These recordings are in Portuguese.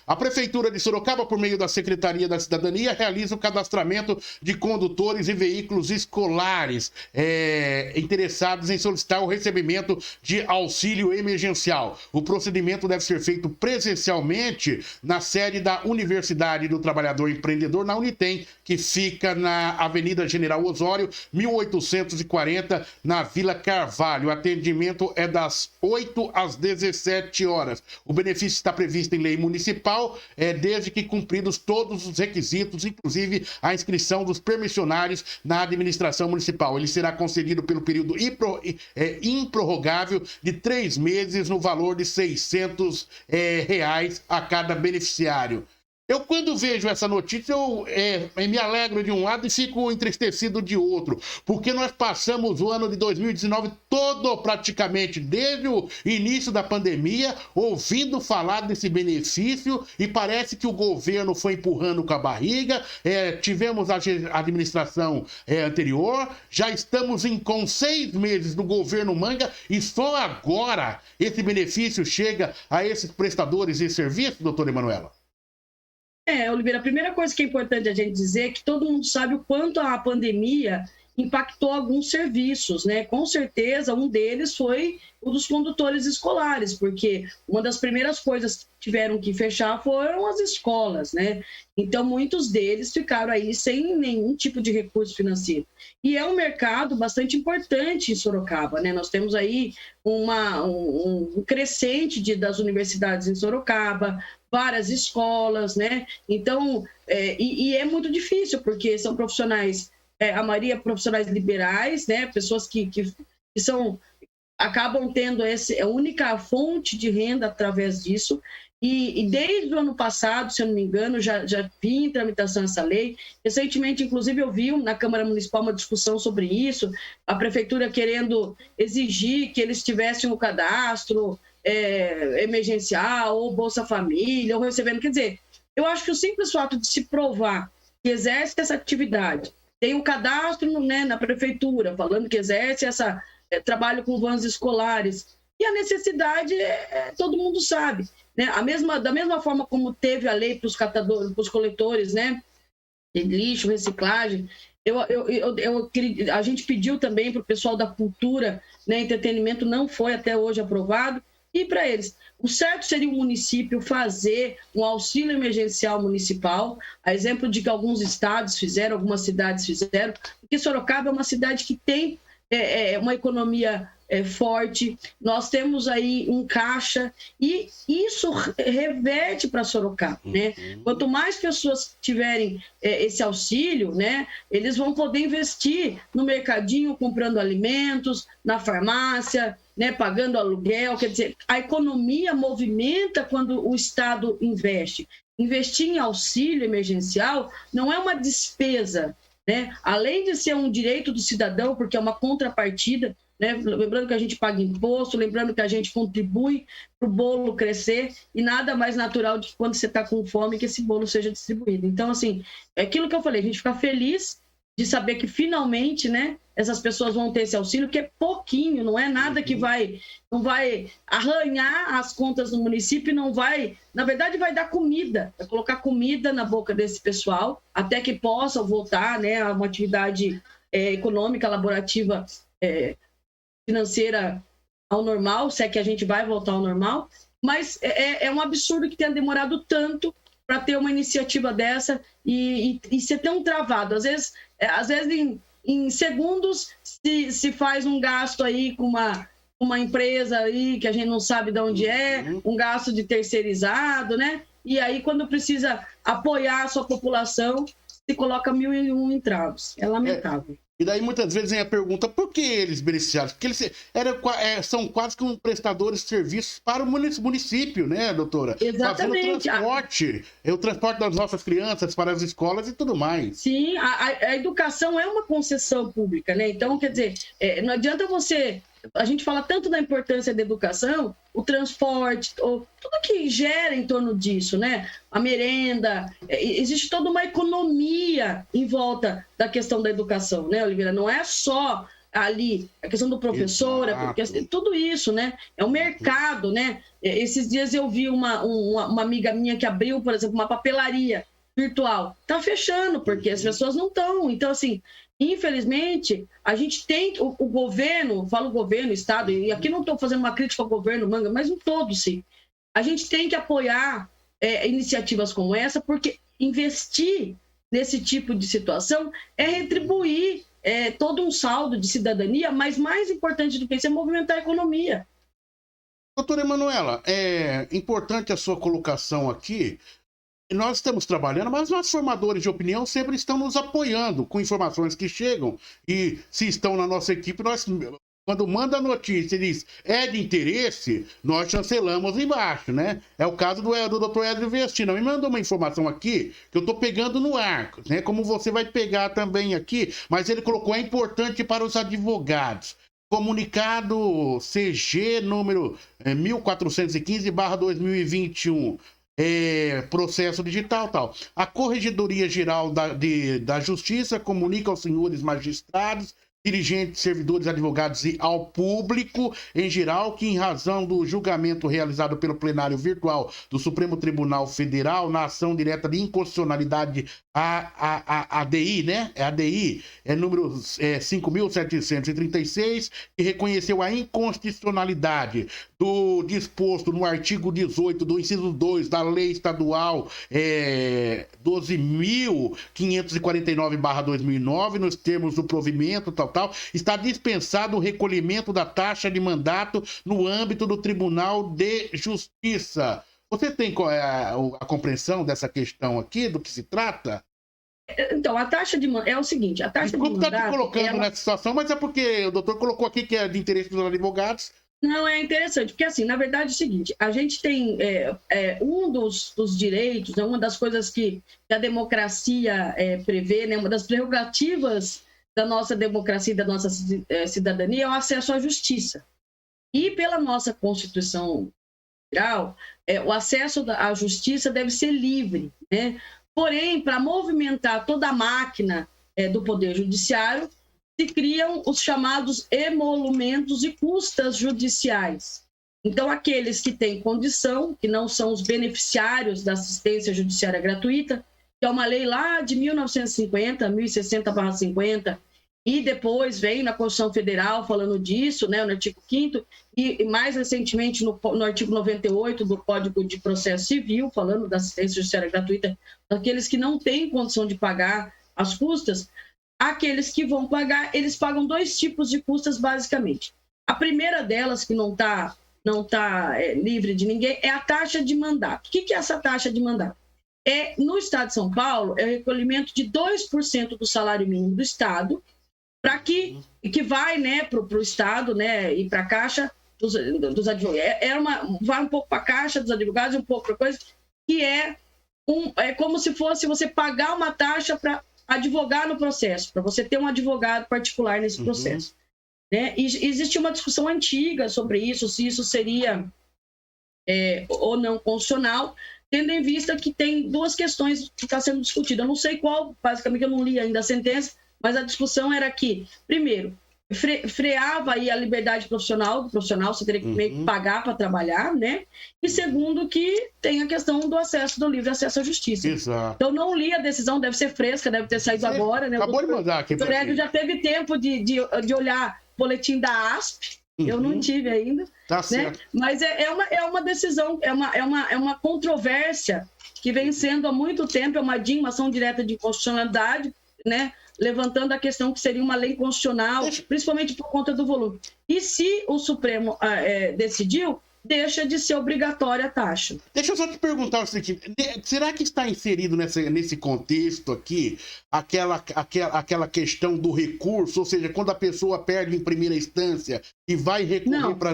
A Prefeitura de Sorocaba, por meio da Secretaria da Cidadania, realiza o cadastramento de condutores e veículos escolares interessados em solicitar o recebimento de auxílio emergencial. O procedimento deve ser feito presencialmente na sede da Universidade do Trabalhador Empreendedor, na Unitem, que fica na Avenida General Osório, 1840, na Vila Carvalho. O atendimento é das 8 às 17 horas. O benefício está previsto em lei municipal, desde que cumpridos todos os requisitos, inclusive a inscrição dos permissionários na administração municipal. Ele será concedido pelo período improrrogável de 3 meses, no valor de R$600 a cada beneficiário. Eu, quando vejo essa notícia, eu me alegro de um lado e fico entristecido de outro, porque nós passamos o ano de 2019 todo, praticamente, desde o início da pandemia, ouvindo falar desse benefício, e parece que o governo foi empurrando com a barriga. Tivemos a administração anterior, já estamos com 6 meses do governo Manga, e só agora esse benefício chega a esses prestadores de serviço, doutora Emanuela? Oliveira, a primeira coisa que é importante a gente dizer é que todo mundo sabe o quanto a pandemia impactou alguns serviços, né? Com certeza, um deles foi o dos condutores escolares, porque uma das primeiras coisas que tiveram que fechar foram as escolas, né? Então, muitos deles ficaram aí sem nenhum tipo de recurso financeiro. E é um mercado bastante importante em Sorocaba, né? Nós temos aí um crescente das universidades em Sorocaba, várias escolas, né? Então, é muito difícil, porque são profissionais, a maioria profissionais liberais, né? Pessoas que acabam tendo a única fonte de renda através disso. E desde o ano passado, se eu não me engano, já vi em tramitação essa lei. Recentemente, inclusive, eu vi na Câmara Municipal uma discussão sobre isso, a Prefeitura querendo exigir que eles tivessem o cadastro emergencial, ou Bolsa Família, ou recebendo. Quer dizer, eu acho que o simples fato de se provar que exerce essa atividade, tem um cadastro, né, na Prefeitura, falando que exerce trabalho com vans escolares, e a necessidade todo mundo sabe, né? Da mesma forma como teve a lei para os catadores, para os coletores, né, de lixo, reciclagem, a gente pediu também para o pessoal da cultura, né, entretenimento, não foi até hoje aprovado. E para eles, o certo seria o município fazer um auxílio emergencial municipal, a exemplo de que alguns estados fizeram, algumas cidades fizeram, porque Sorocaba é uma cidade que tem uma economia forte, nós temos aí um caixa, e isso reverte para Sorocaba, né? Quanto mais pessoas tiverem esse auxílio, né, eles vão poder investir no mercadinho, comprando alimentos, na farmácia, né, pagando aluguel. Quer dizer, a economia movimenta quando o Estado investe. Investir em auxílio emergencial não é uma despesa, né? Além de ser um direito do cidadão, porque é uma contrapartida, né? Lembrando que a gente paga imposto, lembrando que a gente contribui para o bolo crescer, e nada mais natural de que quando você está com fome que esse bolo seja distribuído. Então, assim, é aquilo que eu falei, a gente fica feliz de saber que finalmente, né, essas pessoas vão ter esse auxílio, que é pouquinho, não é nada que não vai arranhar as contas do município, não vai, na verdade, vai dar comida, vai colocar comida na boca desse pessoal, até que possam voltar, né, a uma atividade econômica, laborativa, financeira ao normal, se é que a gente vai voltar ao normal. Mas é um absurdo que tenha demorado tanto para ter uma iniciativa dessa e ser tão travado. Às vezes em segundos se faz um gasto aí com uma empresa aí que a gente não sabe de onde um gasto de terceirizado, né? E aí, quando precisa apoiar a sua população, se coloca 1001 entraves. É lamentável. E daí muitas vezes vem a pergunta, por que eles beneficiaram? Porque eles são quase que prestadores de serviços para o município, né, doutora? Exatamente. Fazendo o transporte das nossas crianças para as escolas e tudo mais. Sim, a educação é uma concessão pública, né? Então, quer dizer, não adianta a gente fala tanto da importância da educação, o transporte, tudo que gera em torno disso, né? A merenda, existe toda uma economia em volta da questão da educação, né, Oliveira? Não é só ali a questão do professor, tudo isso, né? É o mercado, né? Esses dias eu vi uma amiga minha que abriu, por exemplo, uma papelaria virtual. Está fechando, porque as pessoas não estão. Então, assim, infelizmente, a gente tem... O governo, falo governo, Estado, e aqui não estou fazendo uma crítica ao governo, Manga, mas em todo, sim. A gente tem que apoiar iniciativas como essa, porque investir nesse tipo de situação é retribuir todo um saldo de cidadania, mas mais importante do que isso é movimentar a economia. Doutora Emanuela, é importante a sua colocação aqui. Nós estamos trabalhando, mas os formadores de opinião sempre estão nos apoiando com informações que chegam. E se estão na nossa equipe, nós, quando manda a notícia e diz é de interesse, nós chancelamos embaixo, né? É o caso do Dr. Edrio Vestina. Me mandou uma informação aqui que eu estou pegando no ar, né? Como você vai pegar também aqui, mas ele colocou: é importante para os advogados. Comunicado CG número 1415/2021. Processo digital, tal. A Corregedoria Geral da Justiça comunica aos senhores magistrados, dirigentes, servidores, advogados e ao público em geral que, em razão do julgamento realizado pelo plenário virtual do Supremo Tribunal Federal na ação direta de inconstitucionalidade ADI, né? ADI, número 5.736, que reconheceu a inconstitucionalidade do disposto no artigo 18 do inciso 2 da Lei Estadual 12.549/2009, nos termos do provimento, tal, está dispensado o recolhimento da taxa de mandato no âmbito do Tribunal de Justiça. Você tem a compreensão dessa questão aqui, do que se trata? Então, a taxa de mandato é o seguinte, a taxa Desculpa de mandato... estar te colocando nessa situação, mas é porque o doutor colocou aqui que é de interesse dos advogados. Não, é interessante, porque assim, na verdade é o seguinte, a gente tem um dos direitos, né, uma das coisas que a democracia prevê, né, uma das prerrogativas da nossa democracia e da nossa cidadania é o acesso à justiça. E pela nossa Constituição Federal, o acesso à justiça deve ser livre, né? Porém, para movimentar toda a máquina do Poder Judiciário, se criam os chamados emolumentos e custas judiciais. Então, aqueles que têm condição, que não são os beneficiários da assistência judiciária gratuita, que é uma lei lá de 1950, 1060/50, e depois vem na Constituição Federal falando disso, né, no artigo 5º, e mais recentemente no artigo 98 do Código de Processo Civil, falando da assistência judiciária gratuita, daqueles que não têm condição de pagar as custas. Aqueles que vão pagar, eles pagam dois tipos de custas, basicamente. A primeira delas, que não tá livre de ninguém, é a taxa de mandato. O que é essa taxa de mandato? No Estado de São Paulo, é o recolhimento de 2% do salário mínimo do Estado, para que vai, né, para o Estado, né, e para a Caixa dos advogados. Vai um pouco para a Caixa dos advogados e um pouco para coisa, que é como se fosse você pagar uma taxa para advogar no processo, para você ter um advogado particular nesse processo. Né? E existe uma discussão antiga sobre isso, se isso seria ou não constitucional, tendo em vista que tem duas questões que estão sendo discutidas. Eu não sei qual, basicamente eu não li ainda a sentença, mas a discussão era que, primeiro, freava aí a liberdade profissional do profissional, você teria que meio que pagar para trabalhar, né? E segundo, que tem a questão do livre acesso à justiça. Exato. Então, não li a decisão, deve ser fresca, deve ter saído agora, né? Acabou de mandar aqui. O Edrio já teve tempo de olhar o boletim da ASP, eu não tive ainda. Tá, né? certo. Mas é uma decisão, é uma controvérsia que vem sendo há muito tempo, é uma ação direta de inconstitucionalidade, né? Levantando a questão que seria uma lei constitucional, principalmente por conta do volume. E se o Supremo decidiu, deixa de ser obrigatória a taxa. Deixa eu só te perguntar o seguinte, será que está inserido nesse contexto aqui aquela questão do recurso, ou seja, quando a pessoa perde em primeira instância e vai recorrer para...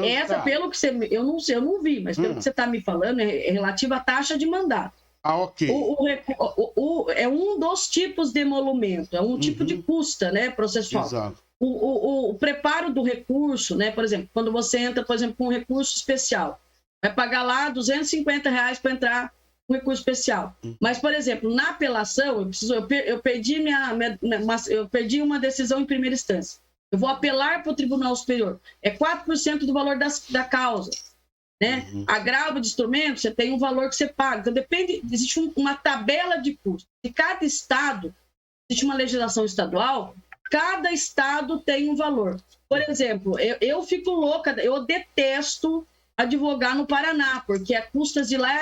Essa, pelo que você... Eu não vi, mas pelo que você está me falando, é relativa à taxa de mandato. Ah, ok. É um dos tipos de emolumento, é um tipo de custa, né, processual. Exato. O preparo do recurso, né, por exemplo, quando você entra, por exemplo, com um recurso especial, vai pagar lá R$250 para entrar com recurso especial. Mas, por exemplo, na apelação, eu perdi uma decisão em primeira instância. eu vou apelar para o Tribunal Superior, é 4% do valor da causa. Né? Agravo de instrumento, você tem um valor que você paga. Então, depende, existe uma tabela de custos. De cada estado, existe uma legislação estadual, cada estado tem um valor. Por exemplo, eu fico louca, eu detesto advogar no Paraná, porque a custas de lá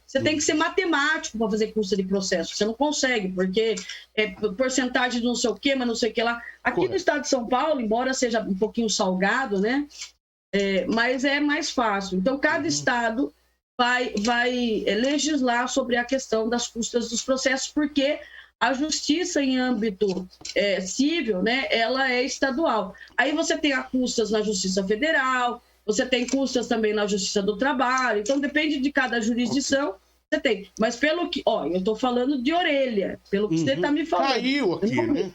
você tem que ser matemático para fazer custa de processo. Você não consegue, porque é porcentagem de não sei o quê, mas não sei o que lá. Aqui no estado de São Paulo, embora seja um pouquinho salgado, né? Mas é mais fácil. Então, cada estado vai legislar sobre a questão das custas dos processos, porque a justiça em âmbito civil, né, ela é estadual. Aí você tem as custas na Justiça Federal, você tem custas também na Justiça do Trabalho, então depende de cada jurisdição, você tem. Mas pelo que... eu estou falando de orelha, pelo que você está me falando. Caiu aqui, né?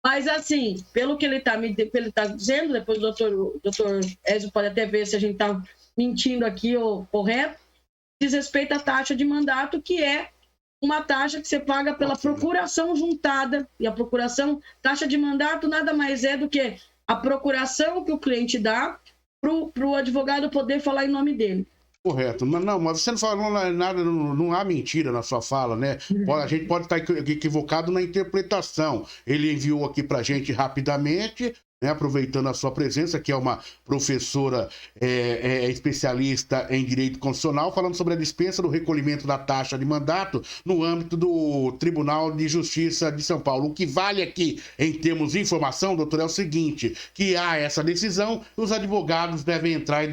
Mas, assim, pelo que ele está dizendo, depois o doutor Ezio pode até ver se a gente está mentindo aqui ou correto, diz respeito à taxa de mandato, que é uma taxa que você paga pela procuração juntada. E a taxa de mandato nada mais é do que a procuração que o cliente dá para o advogado poder falar em nome dele. Correto. Mas você não falou nada, não há mentira na sua fala, né? A gente pode estar equivocado na interpretação. Ele enviou aqui para a gente rapidamente, né, aproveitando a sua presença, que é uma professora especialista em direito constitucional, falando sobre a dispensa do recolhimento da taxa de mandato no âmbito do Tribunal de Justiça de São Paulo. O que vale aqui, em termos de informação, doutor, é o seguinte, que há essa decisão, os advogados devem entrar e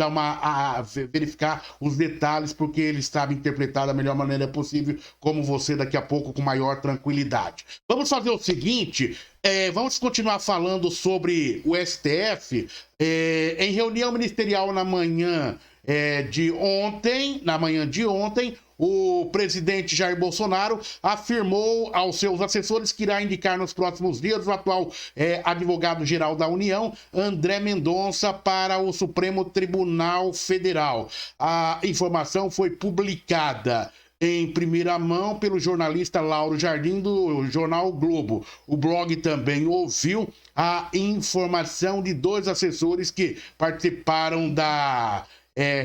verificar os detalhes, porque ele estava interpretado da melhor maneira possível, como você daqui a pouco, com maior tranquilidade. Vamos fazer o seguinte... vamos continuar falando sobre o STF. Em reunião ministerial na manhã de ontem, o presidente Jair Bolsonaro afirmou aos seus assessores que irá indicar nos próximos dias o atual advogado-geral da União, André Mendonça, para o Supremo Tribunal Federal. A informação foi publicada em primeira mão pelo jornalista Lauro Jardim, do jornal o Globo. O blog também ouviu a informação de 2 assessores que participaram da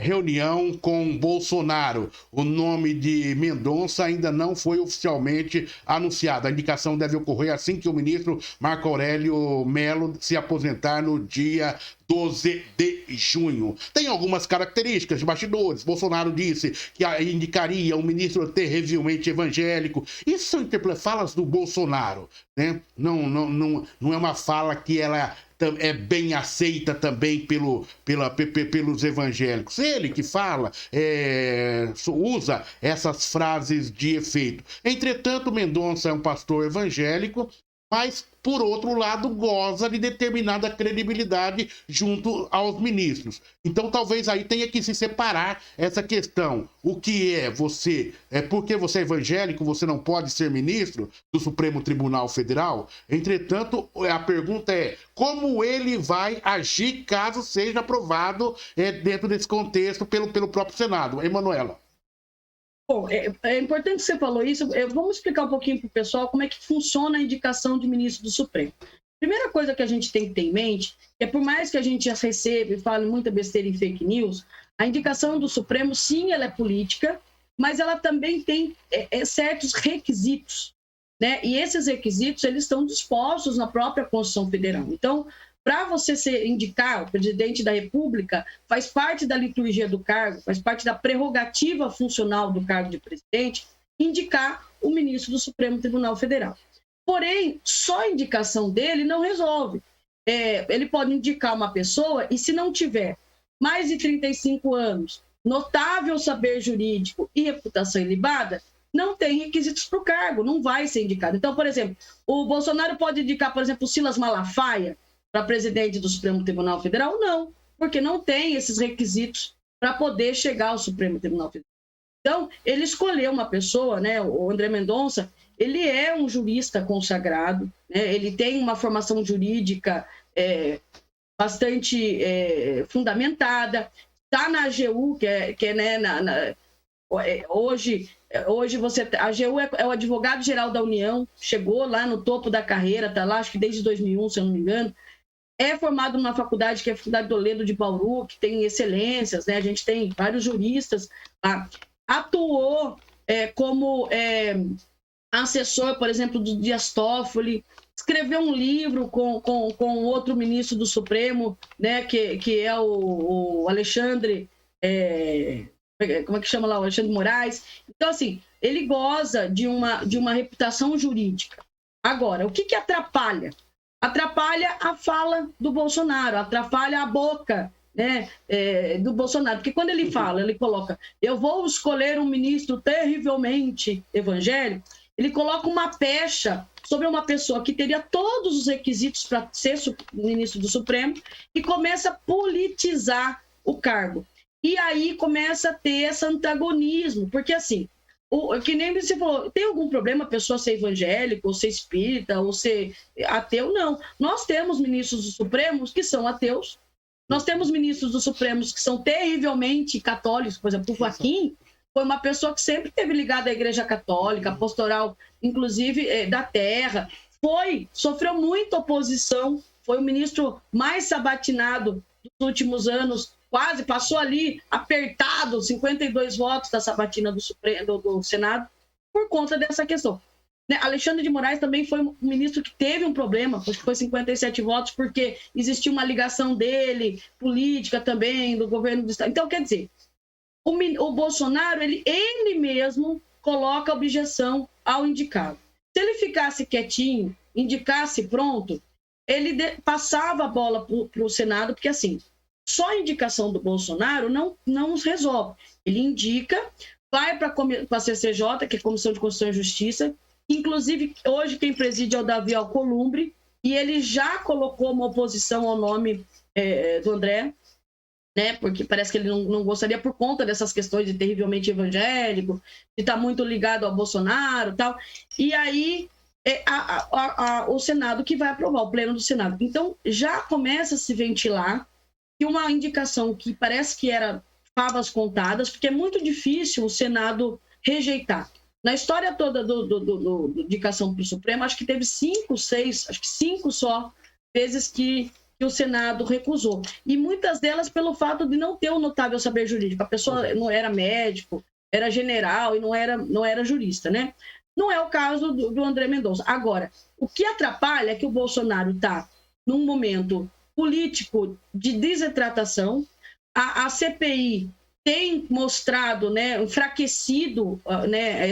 reunião com Bolsonaro. O nome de Mendonça ainda não foi oficialmente anunciado. A indicação deve ocorrer assim que o ministro Marco Aurélio Mello se aposentar no dia 12 de junho. Tem algumas características de bastidores. Bolsonaro disse que indicaria um ministro terrivelmente evangélico. Isso são falas do Bolsonaro, né? Não é uma fala que ela é bem aceita também pelos evangélicos. Ele que fala, usa essas frases de efeito. Entretanto, Mendonça é um pastor evangélico, mas, por outro lado, goza de determinada credibilidade junto aos ministros. Então, talvez aí tenha que se separar essa questão. O que você... porque você é evangélico, você não pode ser ministro do Supremo Tribunal Federal? Entretanto, a pergunta é como ele vai agir caso seja aprovado dentro desse contexto pelo próprio Senado. Emanuela. Bom, é importante que você falou isso. Vamos explicar um pouquinho para o pessoal como é que funciona a indicação de ministro do Supremo. Primeira coisa que a gente tem que ter em mente é, por mais que a gente já receba e fale muita besteira em fake news, a indicação do Supremo, sim, ela é política, mas ela também tem certos requisitos, né? E esses requisitos, eles estão dispostos na própria Constituição Federal. Então, para você indicar o presidente da República, faz parte da liturgia do cargo, faz parte da prerrogativa funcional do cargo de presidente, indicar o ministro do Supremo Tribunal Federal. Porém, só a indicação dele não resolve. Ele pode indicar uma pessoa e, se não tiver mais de 35 anos, notável saber jurídico e reputação ilibada, não tem requisitos para o cargo, não vai ser indicado. Então, por exemplo, o Bolsonaro pode indicar, por exemplo, o Silas Malafaia para presidente do Supremo Tribunal Federal? Não, porque não tem esses requisitos para poder chegar ao Supremo Tribunal Federal. Então, ele escolheu uma pessoa, né, o André Mendonça, ele é um jurista consagrado, né, ele tem uma formação jurídica bastante fundamentada, está na AGU, que é né, hoje a AGU é o advogado-geral da União, chegou lá no topo da carreira, está lá, acho que desde 2001, se eu não me engano. é formado numa faculdade que é a Faculdade Toledo de Bauru, que tem excelências, né? A gente tem vários juristas lá. Atuou como assessor, por exemplo, do Dias Toffoli, escreveu um livro com outro ministro do Supremo, né? Que é o Alexandre... como é que chama lá? O Alexandre Moraes. Então, assim, ele goza de uma reputação jurídica. Agora, o que atrapalha? Atrapalha a fala do Bolsonaro, atrapalha a boca, né, do Bolsonaro. Porque quando ele fala, ele coloca, eu vou escolher um ministro terrivelmente evangélico, ele coloca uma pecha sobre uma pessoa que teria todos os requisitos para ser ministro do Supremo e começa a politizar o cargo. E aí começa a ter esse antagonismo, porque assim, que nem você falou, tem algum problema a pessoa ser evangélica, ou ser espírita, ou ser ateu? Não. Nós temos ministros do Supremo que são ateus, nós temos ministros do Supremo que são terrivelmente católicos, por exemplo, o Fachin foi uma pessoa que sempre esteve ligada à Igreja Católica, pastoral, inclusive da terra, sofreu muita oposição, foi o ministro mais sabatinado dos últimos anos, quase passou ali apertado, 52 votos da sabatina do Senado, por conta dessa questão. Alexandre de Moraes também foi um ministro que teve um problema, acho que foi 57 votos, porque existia uma ligação dele, política também, do governo do Estado. Então, quer dizer, o Bolsonaro, ele mesmo coloca objeção ao indicado. Se ele ficasse quietinho, indicasse pronto, ele passava a bola para o Senado, porque assim, só a indicação do Bolsonaro não resolve. Ele indica, vai para a CCJ, que é a Comissão de Constituição e Justiça, inclusive hoje quem preside é o Davi Alcolumbre, e ele já colocou uma oposição ao nome do André, né? Porque parece que ele não gostaria por conta dessas questões de terrivelmente evangélico, de estar muito ligado ao Bolsonaro e tal. E aí o Senado que vai aprovar, o Pleno do Senado. Então já começa a se ventilar que uma indicação que parece que era favas contadas, porque é muito difícil o Senado rejeitar. Na história toda do indicação para o Supremo, acho que teve 5 só vezes que o Senado recusou. E muitas delas pelo fato de não ter um notável saber jurídico. A pessoa não era médico, era general e não era jurista, né? Não é o caso do André Mendonça. Agora, o que atrapalha é que o Bolsonaro está num momento político de desidratação, a CPI tem mostrado, né, enfraquecido, né,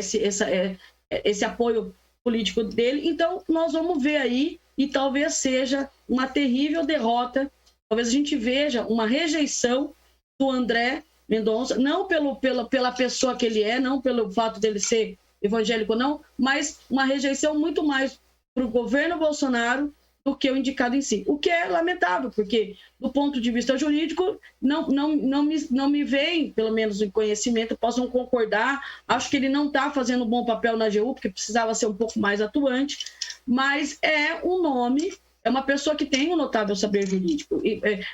esse apoio político dele, então nós vamos ver aí, e talvez seja uma terrível derrota, talvez a gente veja uma rejeição do André Mendonça, não pela pessoa que ele é, não pelo fato dele ser evangélico, não, mas uma rejeição muito mais para o governo Bolsonaro do que o indicado em si. O que é lamentável, porque, do ponto de vista jurídico, não me vem, pelo menos em conhecimento, posso não concordar, acho que ele não está fazendo um bom papel na AGU, porque precisava ser um pouco mais atuante, mas é um nome, é uma pessoa que tem um notável saber jurídico.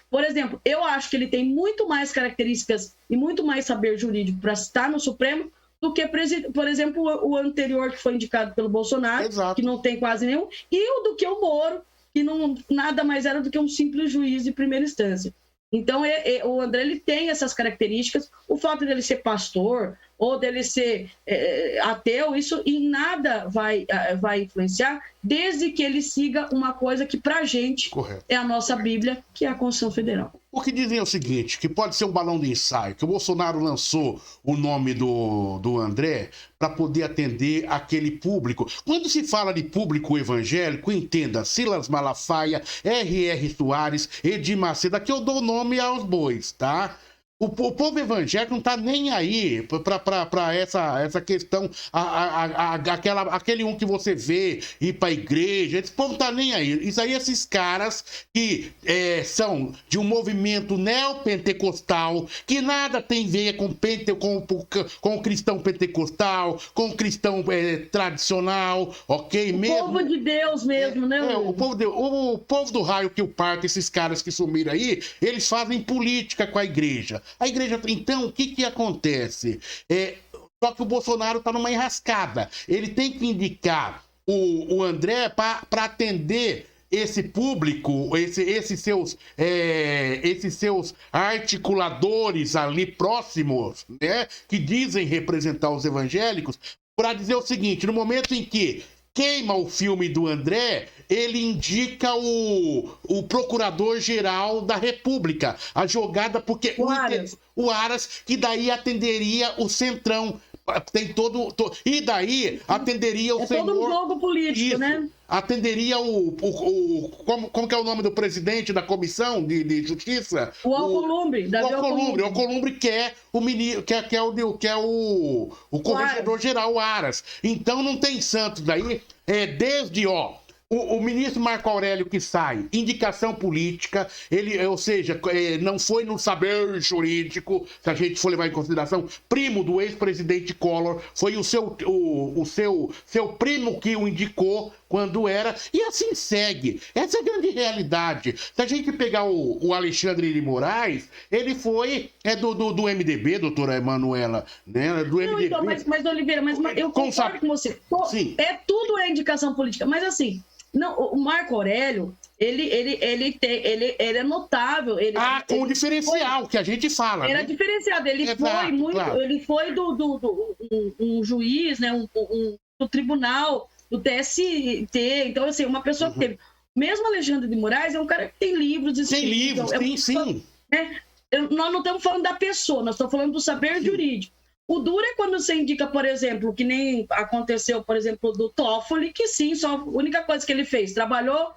Por exemplo, eu acho que ele tem muito mais características e muito mais saber jurídico para estar no Supremo do que, por exemplo, o anterior que foi indicado pelo Bolsonaro, Exato. Que não tem quase nenhum, e do que o Moro, que nada mais era do que um simples juiz de primeira instância. Então, o André ele tem essas características. O fato dele ser pastor ou dele ser ateu, isso em nada vai influenciar, desde que ele siga uma coisa que, para a gente, Correto. É a nossa Bíblia, que é a Constituição Federal. O que dizem é o seguinte, que pode ser um balão de ensaio, que o Bolsonaro lançou o nome do André para poder atender aquele público. Quando se fala de público evangélico, entenda, Silas Malafaia, R.R. Soares, Edir Macedo, aqui eu dou nome aos bois, tá? O povo evangélico não tá nem aí para essa questão, aquele um que você vê ir pra igreja, esse povo tá nem aí. Isso aí, esses caras que são de um movimento neopentecostal, que nada tem a ver com o cristão pentecostal, com o cristão tradicional, ok? O povo de Deus mesmo, né? O povo do raio que o parta, esses caras que sumiram aí, eles fazem política com a igreja. A igreja, então, o que acontece? Só que o Bolsonaro está numa enrascada. Ele tem que indicar o André para atender esse público, esses seus articuladores ali próximos, né, que dizem representar os evangélicos, para dizer o seguinte: no momento em que queima o filme do André, ele indica o Procurador-Geral da República. A jogada, porque o Aras, que daí atenderia o Centrão. Tem e daí atenderia o senhor... É todo um jogo político, isso, né? Atenderia como que é o nome do presidente da comissão de justiça? O Alcolumbre. O Alcolumbre que é o ministro, que é o corregedor-geral, o Aras. Então não tem santo daí. Desde, o ministro Marco Aurélio que sai, indicação política, ou seja, não foi no saber jurídico, se a gente for levar em consideração, primo do ex-presidente Collor, foi o seu primo que o indicou quando era, e assim segue. Essa é a grande realidade. Se a gente pegar o Alexandre de Moraes, ele foi do MDB, doutora Emanuela, né? Do MDB. Então, mas Oliveira, eu concordo com você. Sim. Tudo é indicação política, mas assim, não, o Marco Aurélio, ele é notável. Com o diferencial que a gente fala. Era diferenciado. Ele foi muito. Claro. Ele foi um juiz, né? Do tribunal, do TST. Então, assim, uma pessoa que teve. Mesmo Alexandre de Moraes é um cara que tem livros. Tem livros, sim. Nós não estamos falando da pessoa, nós estamos falando do saber jurídico. O duro é quando você indica, por exemplo, que nem aconteceu, por exemplo, do Toffoli, que sim, só a única coisa que ele fez, trabalhou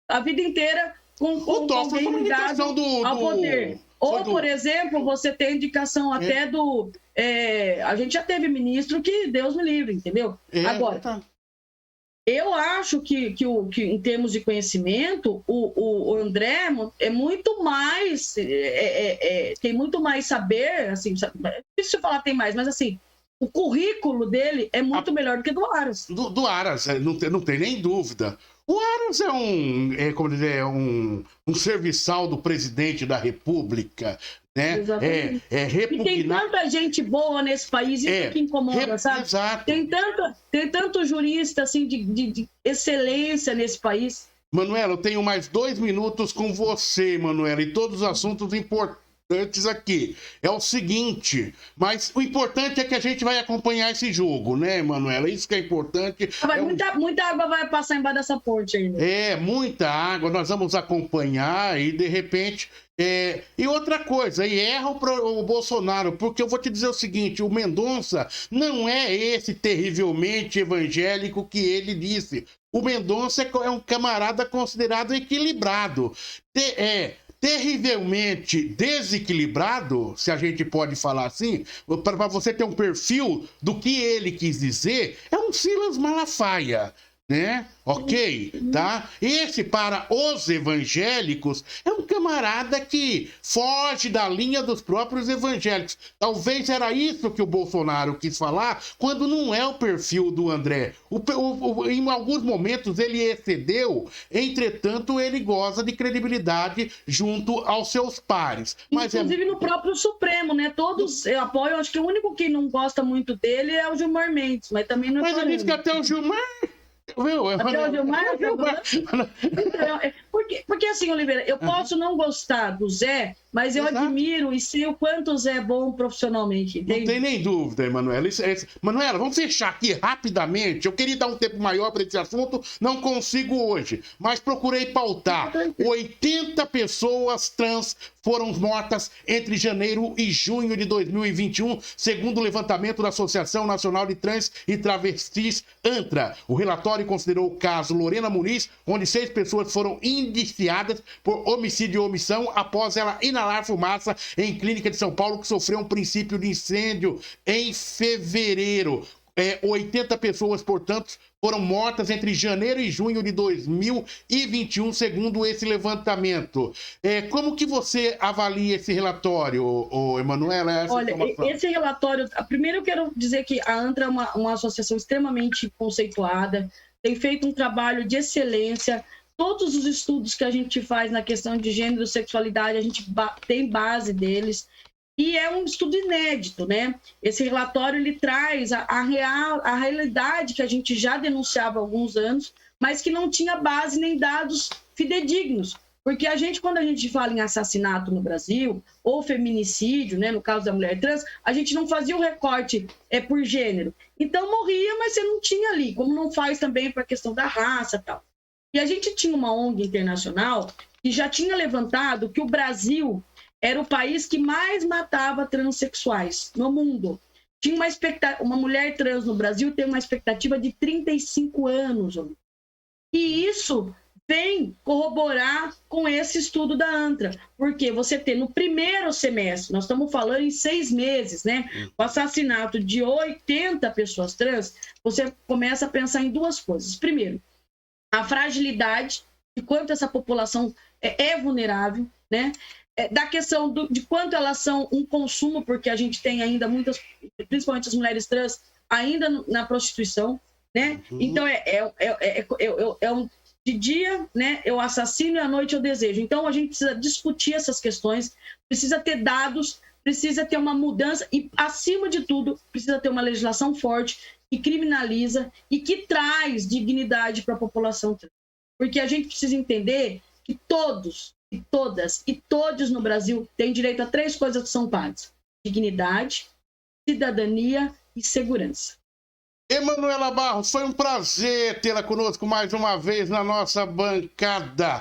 a vida inteira com o Toffoli foi uma indicação ao poder. Ou, por exemplo, você tem indicação até do... a gente já teve ministro que Deus me livre, entendeu? Agora, eu acho que em termos de conhecimento, o André é muito mais... tem muito mais saber, assim, é difícil falar tem mais, mas assim, o currículo dele é muito melhor do que do Aras. Do Aras, não tem nem dúvida. O Aras é um serviçal do presidente da República, né? Exatamente. E tem tanta gente boa nesse país, isso que incomoda, sabe? Exato. Tem tanto jurista assim, de excelência nesse país. Manuela, eu tenho mais 2 minutos com você, Manuela, e todos os assuntos importantes aqui. É o seguinte, mas o importante é que a gente vai acompanhar esse jogo, né, Manuela? Isso que é importante. Muita água vai passar embaixo dessa ponte ainda. Muita água, nós vamos acompanhar e, de repente... E outra coisa, erra o Bolsonaro, porque eu vou te dizer o seguinte, o Mendonça não é esse terrivelmente evangélico que ele disse. O Mendonça é um camarada considerado equilibrado. Terrivelmente desequilibrado, se a gente pode falar assim, para você ter um perfil do que ele quis dizer, é um Silas Malafaia, né? Ok, tá? Esse, para os evangélicos, é um camarada que foge da linha dos próprios evangélicos. Talvez era isso que o Bolsonaro quis falar, quando não é o perfil do André. Em alguns momentos ele excedeu, entretanto ele goza de credibilidade junto aos seus pares. Mas inclusive no próprio Supremo, né? Todos apoiam, acho que o único que não gosta muito dele é o Gilmar Mendes, mas também não é. Mas ele disse que até o Gilmar... Porque assim, Oliveira, eu posso não gostar do Zé, mas eu admiro e sei o quanto o Zé é bom profissionalmente. Entende? Não tem nem dúvida, Emanuela. Manuela, vamos fechar aqui rapidamente. Eu queria dar um tempo maior para esse assunto, não consigo hoje, mas procurei pautar. 80 pessoas trans foram mortas entre janeiro e junho de 2021, segundo o levantamento da Associação Nacional de Trans e Travestis, ANTRA. O relatório considerou o caso Lorena Muniz, onde 6 pessoas foram indiciadas por homicídio e omissão após ela inalar fumaça em clínica de São Paulo, que sofreu um princípio de incêndio em fevereiro. 80 pessoas, portanto, foram mortas entre janeiro e junho de 2021, segundo esse levantamento. Como que você avalia esse relatório, Emanuela? Olha, esse relatório... Primeiro eu quero dizer que a ANTRA é uma associação extremamente conceituada, tem feito um trabalho de excelência. Todos os estudos que a gente faz na questão de gênero e sexualidade, a gente tem base deles. E é um estudo inédito, né? Esse relatório, ele traz a realidade que a gente já denunciava há alguns anos, mas que não tinha base nem dados fidedignos. Porque quando a gente fala em assassinato no Brasil, ou feminicídio, né, no caso da mulher trans, a gente não fazia o recorte por gênero. Então morria, mas você não tinha ali, como não faz também para a questão da raça e tal. E a gente tinha uma ONG internacional que já tinha levantado que o Brasil era o país que mais matava transexuais no mundo. Tinha uma mulher trans no Brasil tem uma expectativa de 35 anos. E isso vem corroborar com esse estudo da ANTRA, porque você tem no primeiro semestre, nós estamos falando em 6 meses, né? O assassinato de 80 pessoas trans, você começa a pensar em duas coisas. Primeiro, a fragilidade de quanto essa população é vulnerável, né? Da questão de quanto elas são um consumo, porque a gente tem ainda muitas, principalmente as mulheres trans, ainda na prostituição, né? Então, de dia, né, eu assassino e à noite eu desejo. Então, a gente precisa discutir essas questões, precisa ter dados, precisa ter uma mudança e, acima de tudo, precisa ter uma legislação forte que criminaliza e que traz dignidade para a população trans. Porque a gente precisa entender que todos, e todas, e todos no Brasil têm direito a 3 coisas que são pagas: dignidade, cidadania e segurança. Emanuela Barros, foi um prazer tê-la conosco mais uma vez na nossa bancada.